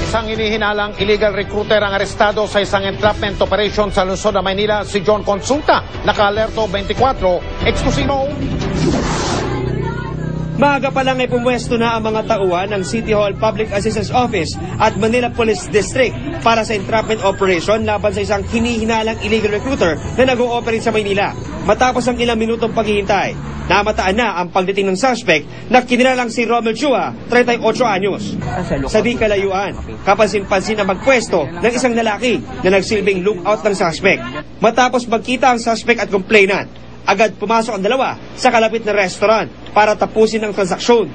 Isang hinihinalang illegal recruiter ang arestado sa isang entrapment operation sa lungsod ng Maynila, si John Consulta. Naka-alerto 24, eksklusibo. Maaga pa lang ay pumwesto na ang mga tauhan ng City Hall Public Assistance Office at Manila Police District para sa entrapment operation laban sa isang hinihinalang illegal recruiter na nag-ooperate sa Maynila. Matapos ang ilang minutong paghihintay, namataan na ang pagdating ng suspect na kinilalang si Romel Chua, 38 anyos. Sa di kalayuan, kapansin-pansin ang magpwesto ng isang lalaki na nagsilbing lookout ng suspect. Matapos magkita ang suspect at complainant, agad pumasok ang dalawa sa kalapit na restaurant para tapusin ang transaksyon.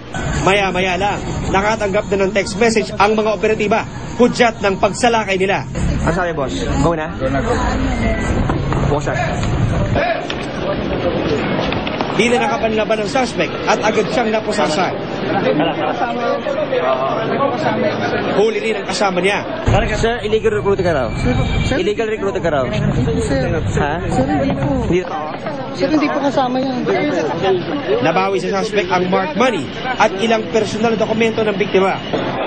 Maya-maya lang, nakatanggap na ng text message ang mga operatiba, hudyat ng pagsalakay nila. Ano sabi, boss? Go na? Go na, go. Boss, Di na nakapanlaban ng suspect at agad siyang napusasan. Huli rin ang kasama niya. Sir, illegal recruiter ka raw. Illegal recruiter ka raw. Sir, Ha? sir, hindi po. Sir, hindi po kasama yan. Nabawi sa suspect ang marked money at ilang personal na dokumento ng biktima.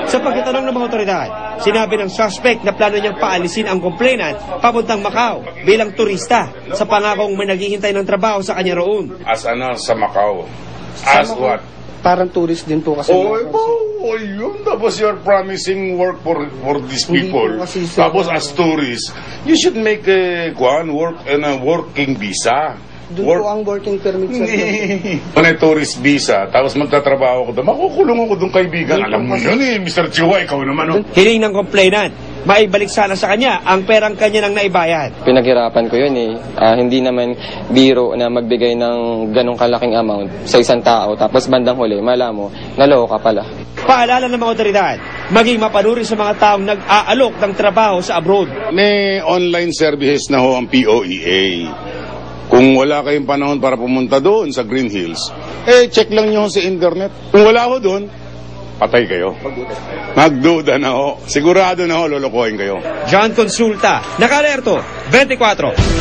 Sa pagtatanong ng mga otoridad, sinabi ng suspect na plano niyang paalisin ang complainant papuntang Macau bilang turista sa pangakong may naghihintay ng trabaho sa kanya roon. As sa Macau. As what? Parang tourist din po kasi. Yun. Tapos you're promising work for these Hindi people. po kasi, sir. Tapos as tourists, you should make a work and a working visa. Doon po ang working permit sa Kung tourist visa, tapos magtatrabaho ko doon, makukulong ako doon, kaibigan. Alam mo yun Mr. Chua, ikaw naman. Hiling ng complainant, maibalik sana sa kanya ang perang kanya nang naibayad. Pinaghirapan ko yun eh. Hindi naman biro na magbigay ng ganong kalaking amount sa isang tao. Tapos bandang huli, mala mo, naloko ka pala. Paalala ng mga otoridad, maging mapanuri sa mga taong nag-aalok ng trabaho sa abroad. May online services na ho ang POEA. Kung wala kayong panahon para pumunta doon sa Green Hills, check lang nyo sa internet. Kung wala ho doon, patay kayo. Magduda na ho. Sigurado na ho, lolokohin kayo. John Consulta, naka-alerto, 24.